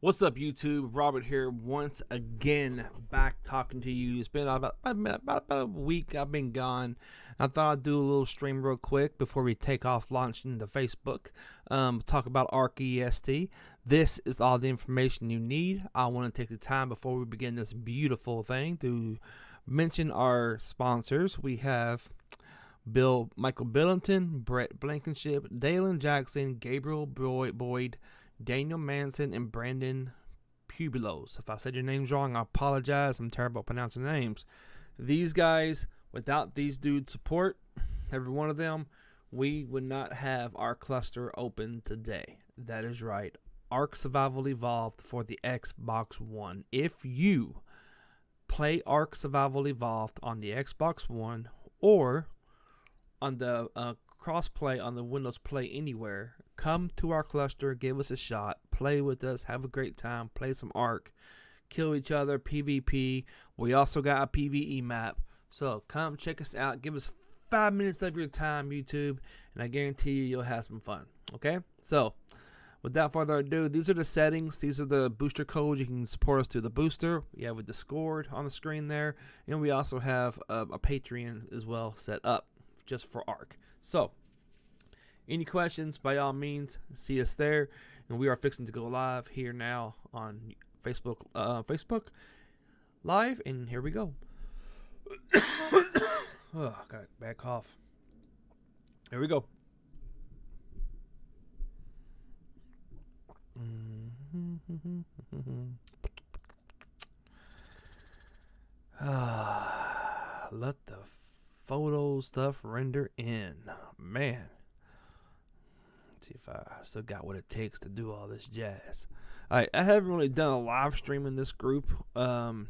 What's up, YouTube? Robert here once again, back talking to you. It's been about a week I've been gone. I thought I'd do a little stream real quick before we take off launching to Facebook. Talk about Ark Est. This is all the information you need. I want to take the time before we begin this beautiful thing to mention our sponsors. We have Michael Billington, Brett Blankenship, Dalen Jackson, Gabriel Boyd, Daniel Manson, and Brandon Pubilos. If I said your names wrong, I apologize. I'm terrible at pronouncing names. These guys, without these dudes' support, every one of them, we would not have our cluster open today. That is right. Ark Survival Evolved for the Xbox One. If you play Ark Survival Evolved on the Xbox One or on the crossplay on the Windows Play Anywhere, come to our cluster, give us a shot, play with us, have a great time, play some Ark, kill each other, PvP. We also got a PvE map. So come check us out. Give us 5 minutes of your time, YouTube, and I guarantee you'll have some fun. Okay? So without further ado, these are the settings. These are the booster codes. You can support us through the booster. We have a Discord on the screen there. And we also have a Patreon as well set up just for Ark. So any questions, by all means, see us there. And we are fixing to go live here now on Facebook Live. And here we go. Oh, got a bad cough. Here we go. Let the photo stuff render in. Man. See if I still got what it takes to do all this jazz. Alright, I haven't really done a live stream in this group, in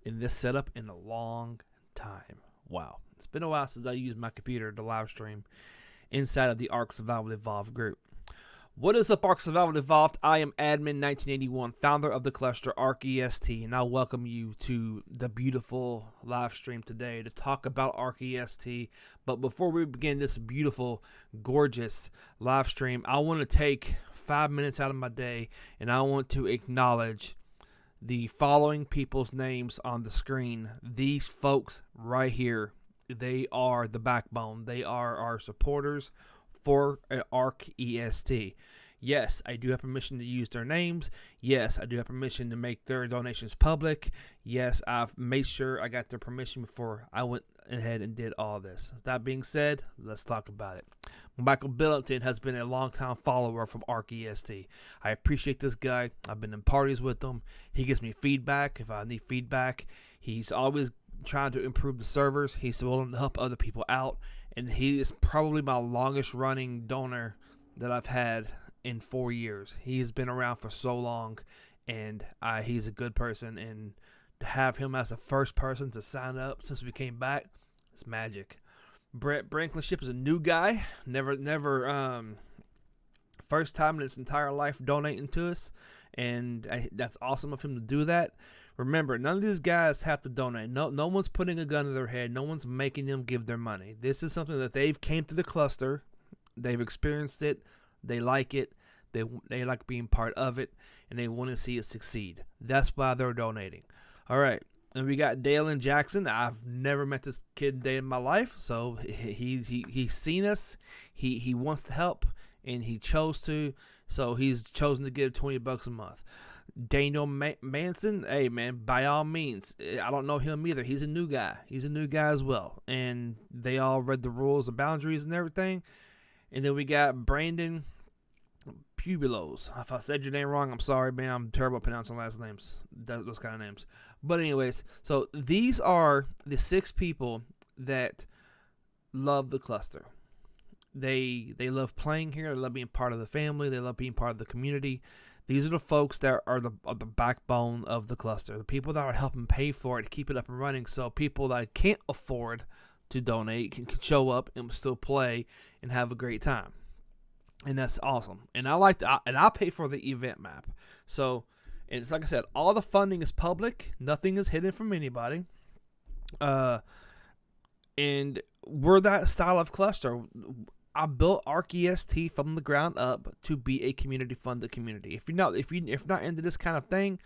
this setup, in a long time. Wow. It's been a while since I used my computer to live stream inside of the Ark Survival Evolved group. What is up, Ark Survival Evolved? I am Admin 1981, founder of the cluster Ark Est, and I welcome you to the beautiful live stream today to talk about Ark Est. But before we begin this beautiful, gorgeous live stream, I want to take 5 minutes out of my day, and I want to acknowledge the following people's names on the screen. These folks right here, they are the backbone. They are our supporters for Ark Est. Yes, I do have permission to use their names. Yes, I do have permission to make their donations public. Yes, I've made sure I got their permission before I went ahead and did all this. That being said, let's talk about it. Michael Billington has been a longtime follower from Ark Est. I appreciate this guy. I've been in parties with him. He gives me feedback if I need feedback. He's always trying to improve the servers. He's willing to help other people out. And he is probably my longest running donor that I've had in 4 years. He has been around for so long, and he's a good person. And to have him as the first person to sign up since we came back, it's magic. Brett Blankenship is a new guy. Never, first time in his entire life donating to us, and that's awesome of him to do that. Remember, none of these guys have to donate. No one's putting a gun to their head. No one's making them give their money. This is something that they've came to the cluster. They've experienced it. They like it. They like being part of it, and they want to see it succeed. That's why they're donating. All right. And we got Dalen Jackson. I've never met this kid a day in my life, so he's seen us. He wants to help, and he chose to. So he's chosen to give $20 a month. Daniel Manson, hey man, by all means, I don't know him either. He's a new guy. He's a new guy as well. And they all read the rules, the boundaries, and everything. And then we got Brandon Pubilos. If I said your name wrong, I'm sorry, man. I'm terrible at pronouncing last names. Those kind of names. But anyways, so these are the 6 people that love the cluster. They love playing here. They love being part of the family. They love being part of the community. These are the folks that are the backbone of the cluster. The people that are helping pay for it to keep it up and running, so people that can't afford to donate can show up and still play and have a great time. And that's awesome. And I pay for the event map. So, and it's like I said, all the funding is public. Nothing is hidden from anybody. And we're that style of cluster. I built Ark Est from the ground up to be a community funded community. If you're not into this kind of thing,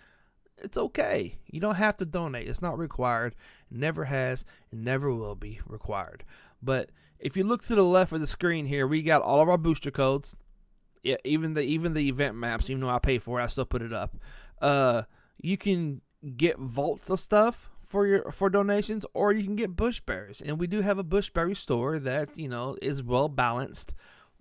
it's okay. You don't have to donate. It's not required. It never has and never will be required. But if you look to the left of the screen here, we got all of our booster codes. Yeah, even the event maps. Even though I pay for it, I still put it up. You can get vaults of stuff for donations, or you can get bushberries. And we do have a bushberry store that is well balanced,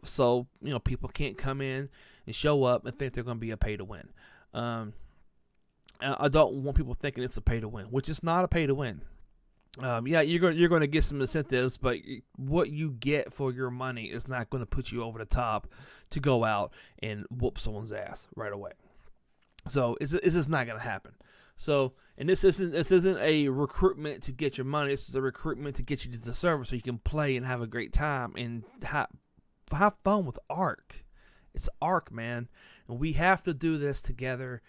so people can't come in and show up and think they're going to be a pay to win. I don't want people thinking it's a pay to win, which is not a pay to win. Yeah, you're going to get some incentives, but what you get for your money is not going to put you over the top to go out and whoop someone's ass right away. So it's just not going to happen. So, and this isn't a recruitment to get your money. This is a recruitment to get you to the server so you can play and have a great time and have fun with Ark. It's Ark, man, and we have to do this together.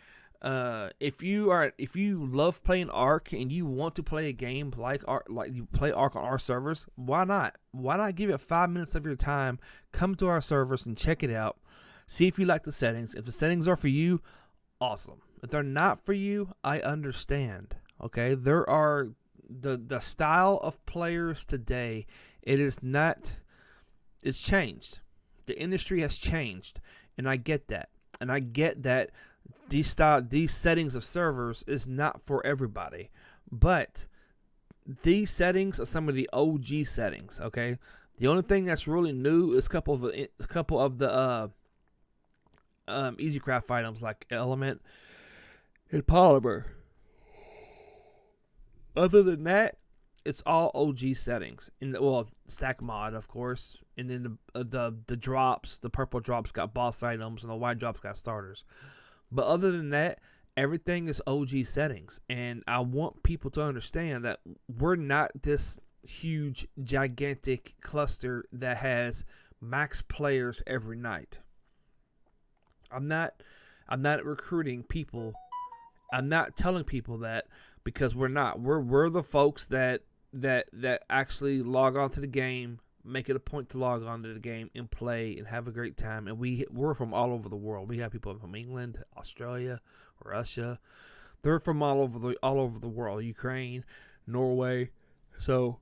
If you love playing Ark and you want to play a game like you play Ark on our servers, why not? Why not give it 5 minutes of your time? Come to our servers and check it out. See if you like the settings. If the settings are for you, awesome. If they're not for you, I understand. Okay, there are the style of players today. It's changed. The industry has changed, and I get that. And I get that these settings of servers is not for everybody, but these settings are some of the OG settings. Okay, the only thing that's really new is a couple of the EasyCraft items like Element and Polymer. Other than that, it's all OG settings. Stack mod, of course, and then the drops, the purple drops got boss items, and the white drops got starters. But other than that, everything is OG settings, and I want people to understand that we're not this huge, gigantic cluster that has max players every night. I'm not recruiting people. I'm not telling people that, because we're not. We're the folks that actually log on to the game, make it a point to log on to the game and play and have a great time. And we're from all over the world. We have people from England, Australia, Russia. They're from all over the world. Ukraine, Norway. So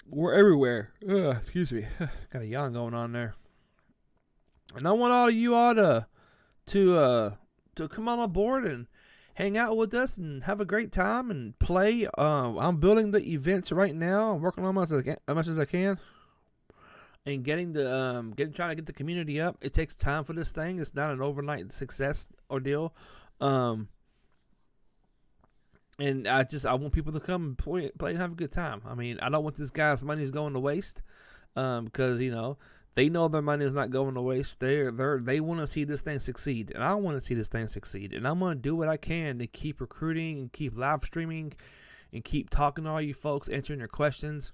we're everywhere. Excuse me. Got a yawn going on there. And I want all of you all to come on board and hang out with us and have a great time and play. I'm building the events right now. I'm working on as much as I can, and trying to get the community up. It takes time for this thing. It's not an overnight success ordeal. And I want people to come and play and have a good time. I mean, I don't want this guy's money going to waste, because they know their money is not going to waste. They want to see this thing succeed, and I want to see this thing succeed. And I'm going to do what I can to keep recruiting and keep live streaming and keep talking to all you folks, answering your questions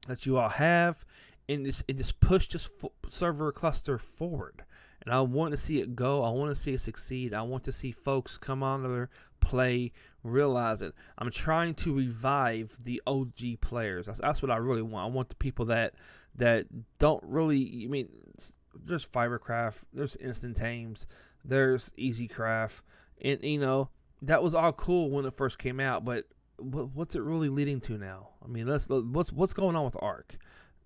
that you all have, and just push this server cluster forward. And I want to see it go. I want to see it succeed. I want to see folks come on there, play, realize it. I'm trying to revive the OG players. That's what I really want. I want the people that don't really, there's Fibercraft, there's Instant Tames, there's EasyCraft, and that was all cool when it first came out, but what's it really leading to now? I mean, what's going on with Ark?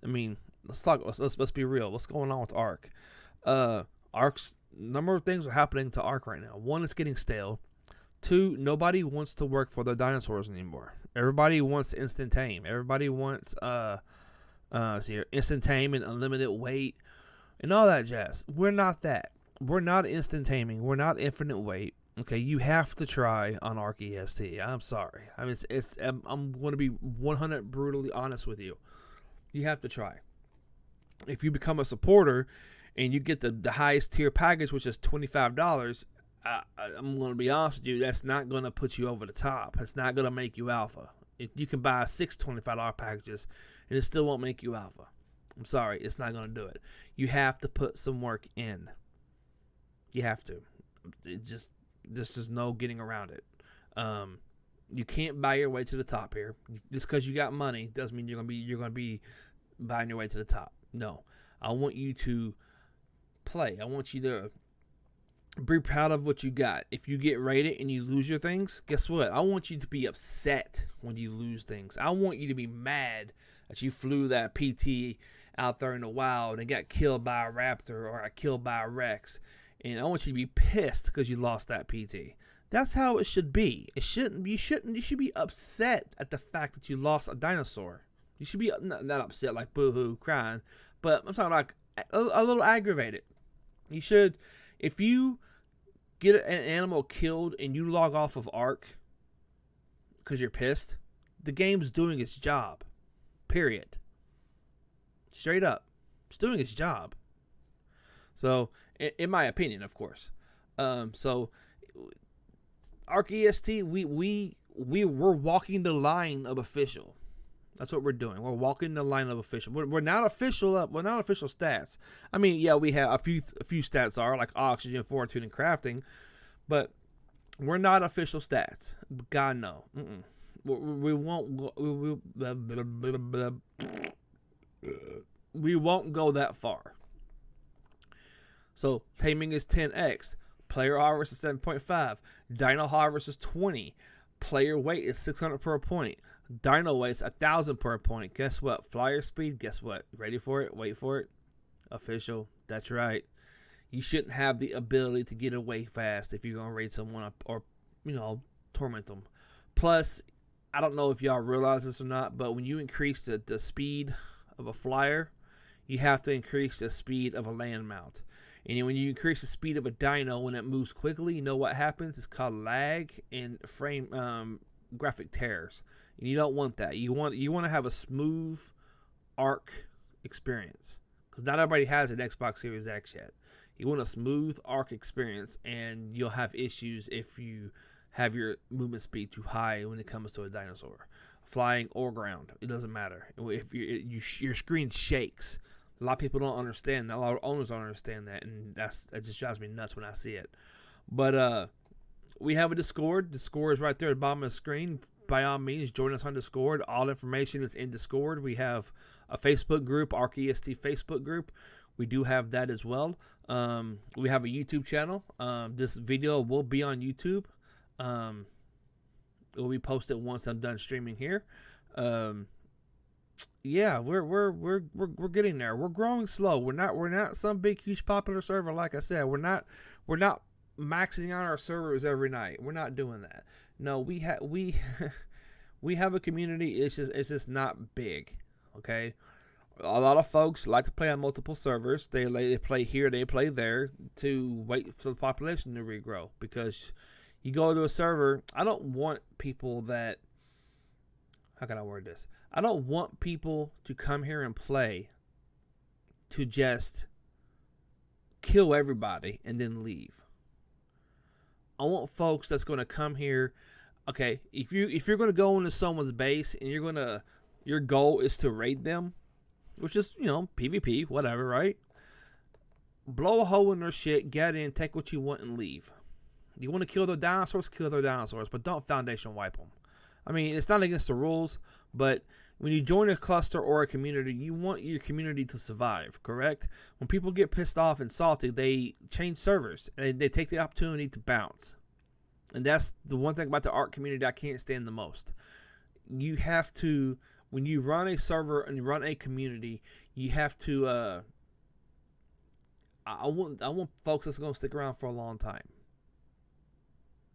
I mean, let's be real. What's going on with Ark? Ark's number of things are happening to Ark right now. One, it's getting stale. Two, nobody wants to work for the dinosaurs anymore. Everybody wants instant tame. Everybody wants instant tame and unlimited weight and all that jazz. We're not that. We're not instant taming. We're not infinite weight. Okay, you have to try on Ark Est. I'm sorry. I mean, I'm going to be 100 brutally honest with you. You have to try. If you become a supporter and you get the highest tier package, which is $25, I'm going to be honest with you, that's not going to put you over the top. It's not going to make you alpha. You can buy 6 $25 packages, and it still won't make you alpha. I'm sorry, it's not going to do it. You have to put some work in. You have to. There's no getting around it. You can't buy your way to the top here. Just because you got money doesn't mean you're gonna be buying your way to the top. No, I want you to play. I want you to be proud of what you got. If you get rated and you lose your things, guess what? I want you to be upset when you lose things. I want you to be mad that you flew that PT out there in the wild and got killed by a raptor or got killed by a Rex. And I want you to be pissed because you lost that PT. That's how it should be. You should be upset at the fact that you lost a dinosaur. You should be not upset like boo-hoo crying, but I'm talking like a little aggravated. You should, if you get an animal killed and you log off of Ark because you're pissed, the game's doing its job. Period. Straight up. It's doing its job. So, in my opinion, of course. So, Ark Est, we're walking the line of official. That's what we're doing. We're walking the line of official. We're not official. We're not official stats. I mean, yeah, we have a few stats are like oxygen, fortitude, and crafting, but we're not official stats. God no. We won't. We won't go that far. So taming is 10x. Player harvest is 7.5. Dino harvest is 20. Player weight is 600 per point. Dino weight is 1,000 per point. Guess what? Flyer speed, guess what? Ready for it? Wait for it. Official. That's right. You shouldn't have the ability to get away fast if you're going to raid someone up or, torment them. Plus, I don't know if y'all realize this or not, but when you increase the speed of a flyer, you have to increase the speed of a land mount. And when you increase the speed of a dino when it moves quickly, you know what happens? It's called lag and frame graphic tears. And you don't want that. You want to have a smooth Ark experience, because not everybody has an Xbox Series X yet. You want a smooth Ark experience, and you'll have issues if you have your movement speed too high when it comes to a dinosaur, flying or ground. It doesn't matter. If your screen shakes. A lot of people don't understand that. A lot of owners don't understand that, and that just drives me nuts when I see it. But we have a Discord. Discord is right there at the bottom of the screen. By all means, join us on Discord. All information is in Discord. We have a Facebook group, Ark Est Facebook group. We do have that as well. We have a YouTube channel. This video will be on YouTube. It will be posted once I'm done streaming here. Yeah, we're getting there. We're growing slow. We're not some big huge popular server. Like I said, we're not maxing out our servers every night. We're not doing that. No, we have a community. It's just not big. Okay, a lot of folks like to play on multiple servers. They play here, they play there to wait for the population to regrow. Because you go to a server, I don't want people that. How can I word this? I don't want people to come here and play to just kill everybody and then leave. I want folks that's going to come here. Okay, if you're going to go into someone's base and your goal is to raid them, which is, PvP, whatever, right? Blow a hole in their shit, get in, take what you want, and leave. You want to kill their dinosaurs, but don't foundation wipe them. I mean, it's not against the rules, but when you join a cluster or a community, you want your community to survive, correct? When people get pissed off and salty, they change servers, and they take the opportunity to bounce. And that's the one thing about the Ark community I can't stand the most. You have to, when you run a server and you run a community, you have to, I want folks that's going to stick around for a long time.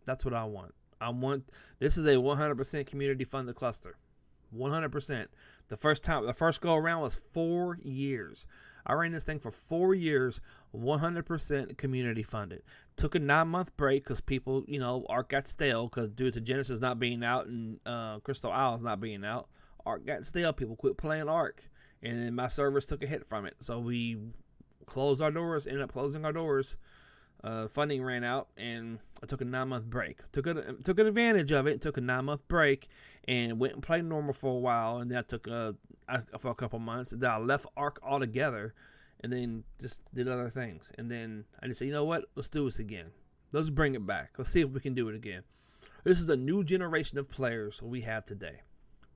That's what I want. This is a 100% community funded cluster. 100%. The first go around was 4 years. I ran this thing for 4 years, 100% community funded. Took a 9-month break because people, Ark got stale because due to Genesis not being out and Crystal Isles not being out, Ark got stale. People quit playing Ark, and then my servers took a hit from it. So we closed our doors, ended up closing our doors. Funding ran out, and I took a 9-month break. Took an advantage of it. Took a 9-month break, and went and played normal for a while. And then I took for a couple months. And then I left Ark altogether, and then just did other things. And then I just said, you know what? Let's do this again. Let's bring it back. Let's see if we can do it again. This is a new generation of players we have today.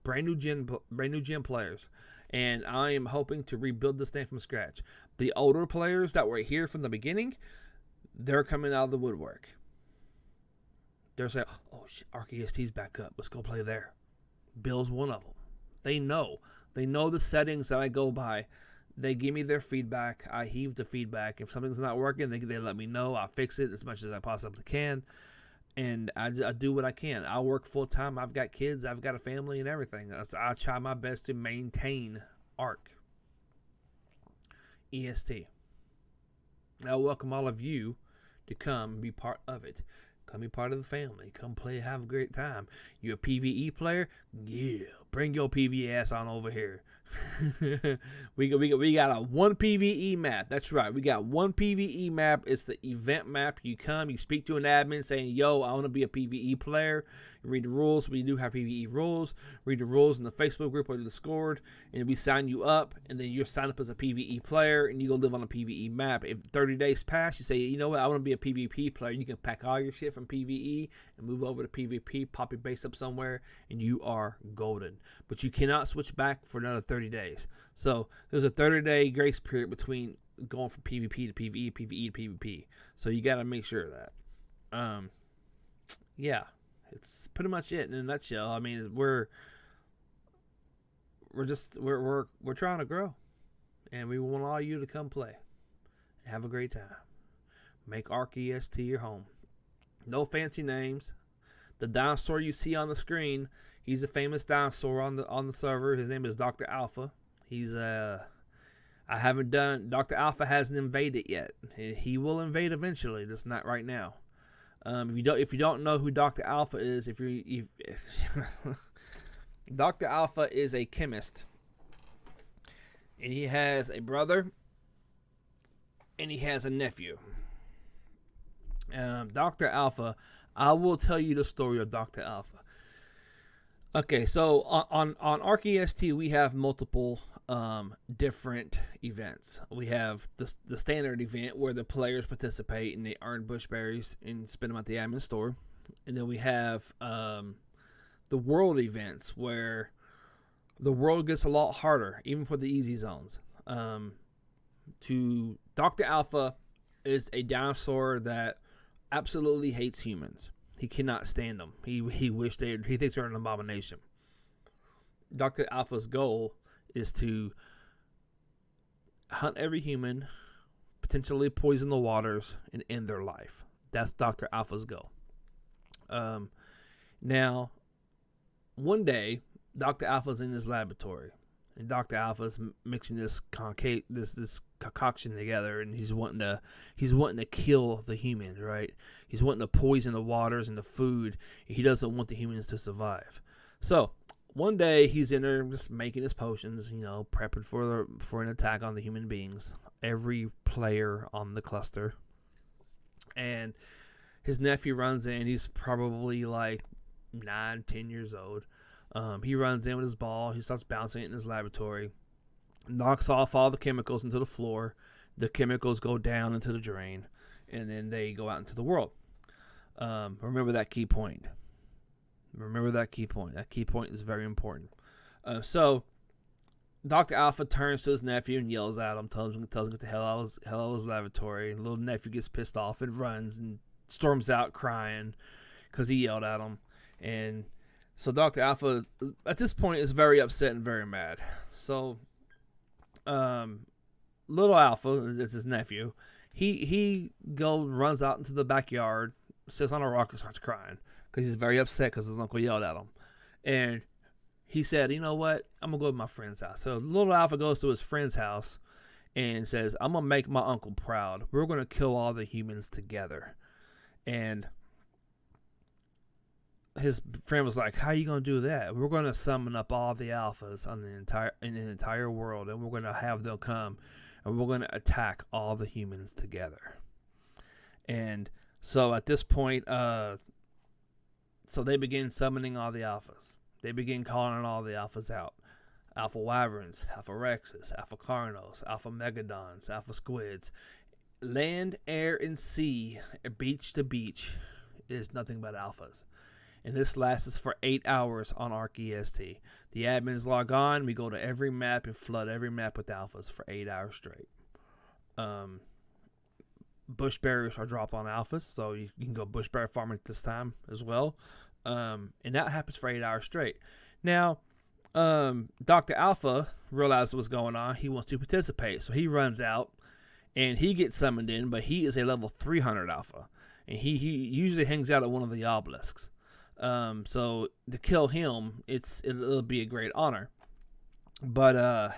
Brand new gen players. And I am hoping to rebuild this thing from scratch. The older players that were here from the beginning, they're coming out of the woodwork. They're saying, oh, shit, Ark Est's back up. Let's go play there. Bill's one of them. They know. They know the settings that I go by. They give me their feedback. I heave the feedback. If something's not working, they let me know. I fix it as much as I possibly can. And I do what I can. I work full time. I've got kids. I've got a family and everything. I try my best to maintain Ark Est. I welcome all of you to come and be part of it. Come be part of the family. Come play, have a great time. You a PvE player? Yeah, bring your PvE ass on over here. we got a one PvE map. That's right. We got one PvE map. It's the event map. You come, you speak to an admin saying, yo, I want to be a PvE player. You read the rules. We do have PvE rules. Read the rules in the Facebook group or the Discord, and we sign you up, and then you're signed up as a PvE player, and you go live on a PvE map. If 30 days pass, you say, you know what, I want to be a PvP player. You can pack all your shit from PvE and move over to PvP, pop your base up somewhere, and you are golden. But you cannot switch back for another 30 days. So there's a 30-day grace period between going from PvP to PvE, PvE to PvP. So you got to make sure of that. Yeah, it's pretty much it in a nutshell. I mean, we're trying to grow, and we want all you to come play, have a great time, make Ark Est your home. No fancy names. The dinosaur you see on the screen, he's a famous dinosaur on the server. His name is Dr. Alpha. He's Dr. Alpha hasn't invaded yet. He will invade eventually, just not right now. If you don't know who Dr. Alpha is, Dr. Alpha is a chemist, and he has a brother, and he has a nephew. Dr. Alpha, I will tell you the story of Dr. Alpha. Okay, so on Ark Est, we have multiple different events. We have the standard event where the players participate and they earn bushberries and spend them at the admin store. And then we have the world events where the world gets a lot harder, even for the easy zones. Dr. Alpha is a dinosaur that absolutely hates humans. He cannot stand them. He thinks they're an abomination. Dr. Alpha's goal is to hunt every human, potentially poison the waters, and end their life. That's Dr. Alpha's goal. Now, one day, Dr. Alpha's in his laboratory, and Dr. Alpha's mixing this concoction together, and he's wanting to kill the humans, right? He's wanting to poison the waters and the food. He doesn't want the humans to survive. So one day he's in there just making his potions, prepping for an attack on the human beings, every player on the cluster. And his nephew runs in. He's probably like 9-10 years old. He runs in with his ball. He starts bouncing it in his laboratory. Knocks off all the chemicals into the floor. The chemicals go down into the drain. And then they go out into the world. Remember that key point. That key point is very important. So Dr. Alpha turns to his nephew and yells at him, tells him to get the hell out of his laboratory. And little nephew gets pissed off and runs and storms out crying because he yelled at him. And so Dr. Alpha, at this point, is very upset and very mad. So, little Alpha, that's his nephew, he runs out into the backyard, sits on a rock and starts crying because he's very upset because his uncle yelled at him. And he said, you know what, I'm going to go to my friend's house. So little Alpha goes to his friend's house and says, I'm going to make my uncle proud. We're going to kill all the humans together. And his friend was like, how are you going to do that? We're going to summon up all the alphas in the entire world, and we're going to have them come, and we're going to attack all the humans together. And so at this point, so they begin summoning all the alphas. They begin calling all the alphas out. Alpha Wyverns, Alpha Rexes, Alpha Carnos, Alpha Megadons, Alpha Squids. Land, air, and sea, beach to beach, is nothing but alphas. and this lasts for 8 hours on Ark Est. The admins log on. We go to every map and flood every map with alphas for 8 hours straight. Bush berries are dropped on alphas, so you can go bushberry farming at this time as well. And that happens for 8 hours straight. Now, Dr. Alpha realizes what's going on. He wants to participate, so he runs out and he gets summoned in, but he is a level 300 alpha, and he usually hangs out at one of the obelisks. So to kill him, it'll be a great honor. But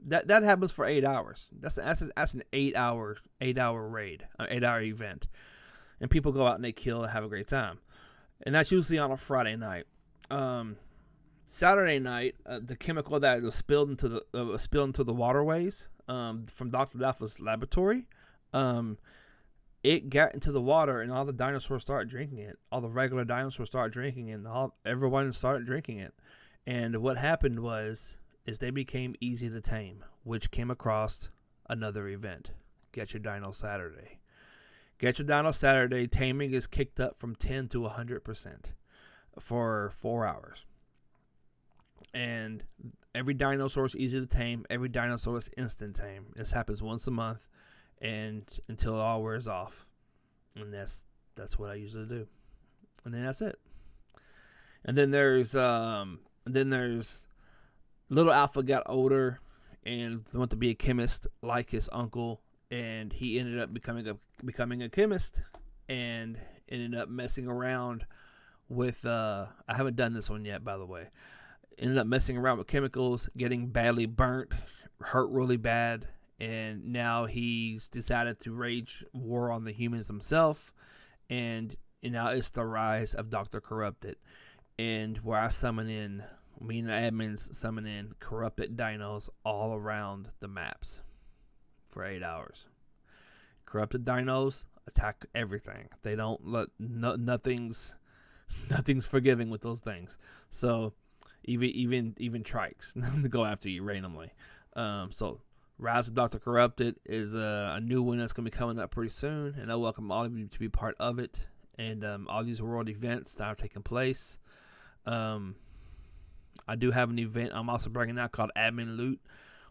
that happens for 8 hours. That's an 8 hour raid, 8 hour event, and people go out and they kill and have a great time. And that's usually on a Friday night. Saturday night, the chemical that was spilled into the waterways from Dr. Alpha's laboratory, it got into the water, and all the dinosaurs started drinking it. All the regular dinosaurs started drinking it, and everyone started drinking it. And what happened is they became easy to tame, which came across another event, Get Your Dino Saturday. Get Your Dino Saturday, taming is kicked up from 10 to 100% for 4 hours. And every dinosaur is easy to tame. Every dinosaur is instant tame. This happens once a month, and until it all wears off. And that's what I usually do. And then that's it. And then there's little Alpha got older and wanted to be a chemist like his uncle, and he ended up becoming a chemist and ended up messing around with I haven't done this one yet, by the way. Ended up messing around with chemicals, getting badly burnt, hurt really bad, and now he's decided to wage war on the humans himself, and now it's the rise of Dr. Corrupted, and where I summon in, me and the admins summon in corrupted dinos all around the maps for 8 hours. Corrupted dinos attack everything. They don't let nothing's forgiving with those things. So even trikes to go after you randomly. So Rise of Dr. Corrupted is a new one that's going to be coming up pretty soon, and I welcome all of you to be part of it, and all these world events that are taking place. I do have an event I'm also bringing out called Admin Loot,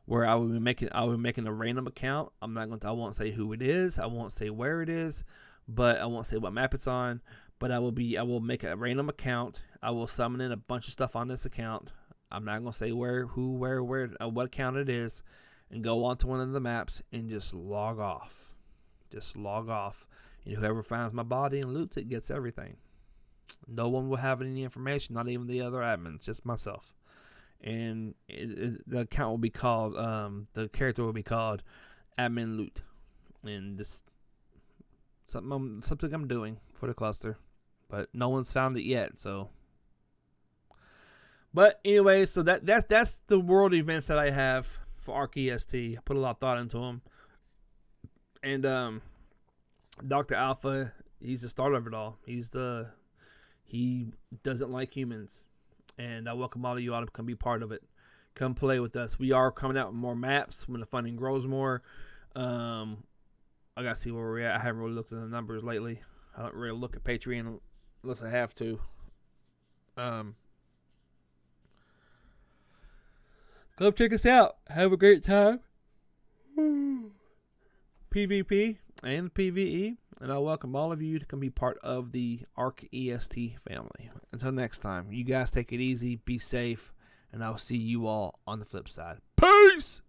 where I will be making a random account. I won't say who it is. I won't say where it is, but I won't say what map it's on. But I will make a random account. I will summon in a bunch of stuff on this account. I'm not gonna say where, what account it is, and go onto one of the maps and just log off. And whoever finds my body and loots it gets everything. No one will have any information, not even the other admins, just myself. And the account will be called, the character will be called Admin Loot. And this something I'm doing for the cluster, but no one's found it yet. So, but anyway, so that's the world events that I have for Ark Est. I put a lot of thought into them, and Dr. Alpha, he's the start of it all. He doesn't like humans, and I welcome all of you all to come be part of it. Come play with us. We are coming out with more maps when the funding grows more. I gotta see where we're at. I haven't really looked at the numbers lately. I don't really look at Patreon unless I have to. Come check us out. Have a great time. PvP and PvE. And I welcome all of you to come be part of the Ark Est family. Until next time, you guys take it easy, be safe, and I'll see you all on the flip side. Peace!